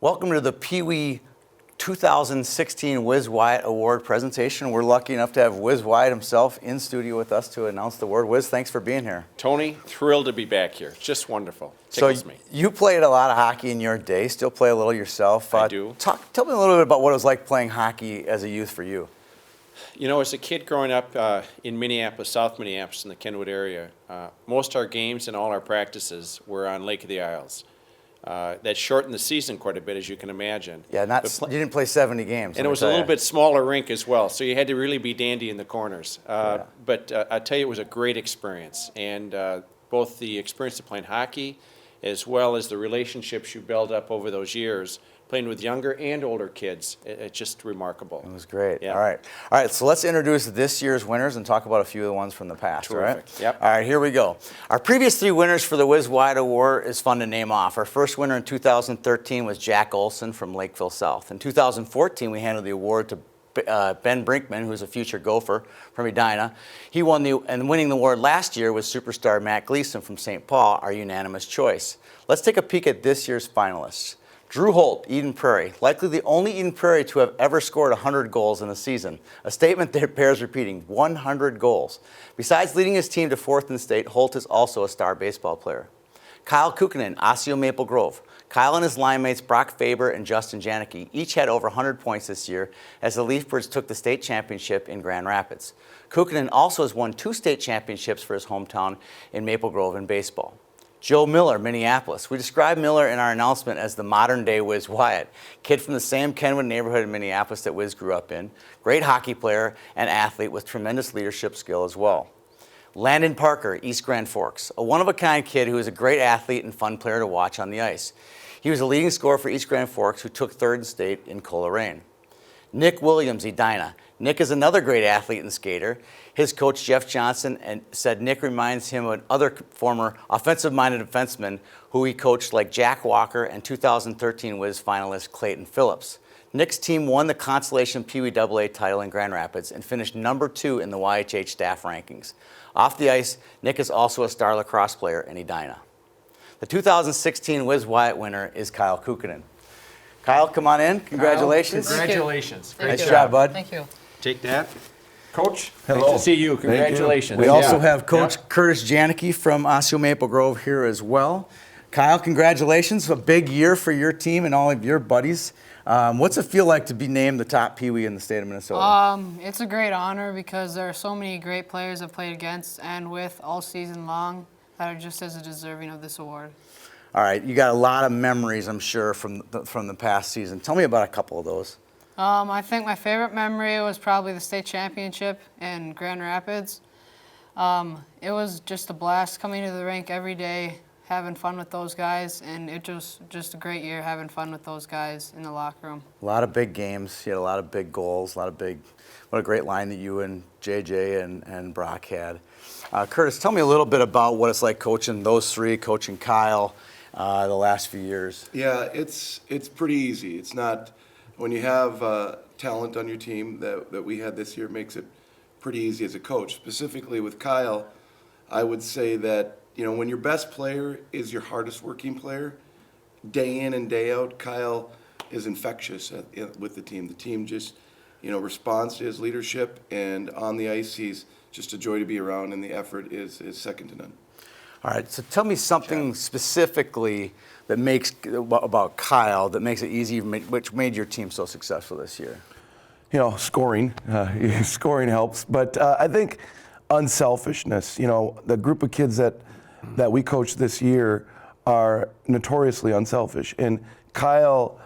Welcome to the Pee Wee 2016 Wiz Wyatt Award presentation. We're lucky enough to have Wiz Wyatt himself in studio with us to announce the award. Wiz, thanks for being here. Tony, thrilled to be back here. Just wonderful. So Tickles me. you played a lot of hockey in your day, still play a little yourself. I do. Tell me a little bit about what it was like playing hockey as a youth for you. You know, as a kid growing up in Minneapolis, South Minneapolis, in the Kenwood area, most of our games and all our practices were on Lake of the Isles. That shortened the season quite a bit, as you can imagine. Yeah, you didn't play 70 games. And it was a little bit smaller rink as well, so you had to really be dandy in the corners. But I tell you, it was a great experience. And both the experience of playing hockey as well as the relationships you build up over those years, playing with younger and older kids, it's just remarkable. It was great. Yeah. All right, so let's introduce this year's winners and talk about a few of the ones from the past. Terrific. All right? Yep. All right, here we go. Our previous three winners for the Wiz Wyatt Award is fun to name off. Our first winner in 2013 was Jack Olson from Lakeville South. In 2014, we handed the award to Ben Brinkman, who's a future Gopher from Edina. He won and winning the award last year was superstar Matt Gleason from St. Paul, our unanimous choice. Let's take a peek at this year's finalists. Drew Holt, Eden Prairie, likely the only Eden Prairie to have ever scored 100 goals in a season. A statement that bears repeating, 100 goals. Besides leading his team to fourth in state, Holt is also a star baseball player. Kyle Kukkonen, Osseo Maple Grove. Kyle and his line mates Brock Faber and Justin Janicki each had over 100 points this year as the Leafbirds took the state championship in Grand Rapids. Kukkonen also has won 2 state championships for his hometown in Maple Grove in baseball. Joe Miller, Minneapolis. We described Miller in our announcement as the modern-day Wiz Wyatt, kid from the same Kenwood neighborhood in Minneapolis that Wiz grew up in, great hockey player and athlete with tremendous leadership skill as well. Landon Parker, East Grand Forks, a one-of-a-kind kid who is a great athlete and fun player to watch on the ice. He was a leading scorer for East Grand Forks, who took third in state in Coleraine. Nick Williams, Edina. Nick is another great athlete and skater. His coach, Jeff Johnson, said Nick reminds him of other former offensive-minded defensemen who he coached, like Jack Walker and 2013 Wiz finalist Clayton Phillips. Nick's team won the Constellation Pee Wee AA title in Grand Rapids and finished number 2 in the YHH staff rankings. Off the ice, Nick is also a star lacrosse player in Edina. The 2016 Wiz Wyatt winner is Kyle Kukkonen. Kyle, come on in. Congratulations. Kyle, Congratulations. Nice job, bud. Thank you. Take that. Coach, Hello. nice to see you. Congratulations. We also have Coach Curtis Janicki from Osseo Maple Grove here as well. Kyle, congratulations. A big year for your team and all of your buddies. What's it feel like to be named the top Pee Wee in the state of Minnesota? It's a great honor because there are so many great players I've played against and with all season long that are just as deserving of this award. All right, you got a lot of memories, I'm sure, from the past season. Tell me about a couple of those. I think my favorite memory was probably the state championship in Grand Rapids. It was just a blast coming to the rink every day, having fun with those guys, and it was just a great year having fun with those guys in the locker room. A lot of big games. You had a lot of big goals, what a great line that you and JJ and Brock had. Curtis, tell me a little bit about what it's like coaching those three, coaching Kyle, the last few years. Yeah, it's pretty easy. It's not, when you have talent on your team that we had this year, it makes it pretty easy as a coach. Specifically with Kyle, I would say that, you know, when your best player is your hardest working player, day in and day out, Kyle is infectious with the team. The team just, you know, responds to his leadership, and on the ice, he's just a joy to be around, and the effort is second to none. All right, so tell me something specifically that about Kyle that makes it easy, which made your team so successful this year. You know, scoring. Scoring helps, but I think unselfishness. You know, the group of kids that we coach this year are notoriously unselfish, and Kyle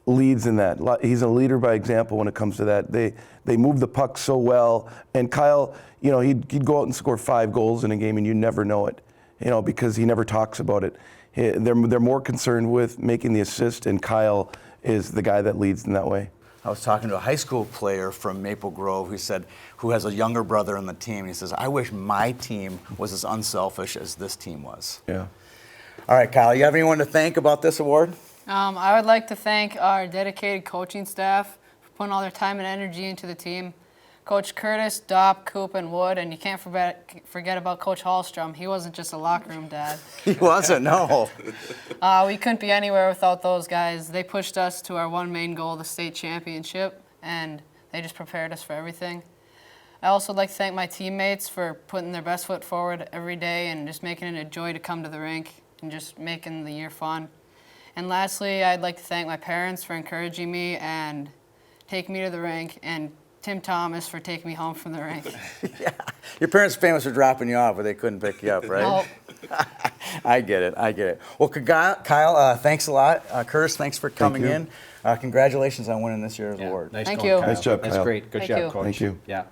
leads in that. He's a leader by example when it comes to that. They move the puck so well, and Kyle, you know, he'd go out and score 5 goals in a game, and you never know it, you know, because he never talks about it. They're more concerned with making the assist, and Kyle is the guy that leads in that way. I was talking to a high school player from Maple Grove who has a younger brother on the team, and he says, I wish my team was as unselfish as this team was. Yeah. All right, Kyle, you have anyone to thank about this award? I would like to thank our dedicated coaching staff for putting all their time and energy into the team. Coach Curtis, Dopp, Coop, and Wood, and you can't forget about Coach Hallstrom. He wasn't just a locker room dad. He wasn't, no. We couldn't be anywhere without those guys. They pushed us to our one main goal, the state championship, and they just prepared us for everything. I also would like to thank my teammates for putting their best foot forward every day and just making it a joy to come to the rink and just making the year fun. And lastly, I'd like to thank my parents for encouraging me and taking me to the rink, and Tim Thomas for taking me home from the rink. Yeah. Your parents are famous for dropping you off, but they couldn't pick you up, right? No. I get it. Well, Kyle, thanks a lot. Curtis, thanks for coming you. in. Congratulations on winning this year's award. Nice Thank going, you. Kyle. Nice job, That's Kyle. great. Good Thank job, you. Coach. Thank you. Yeah.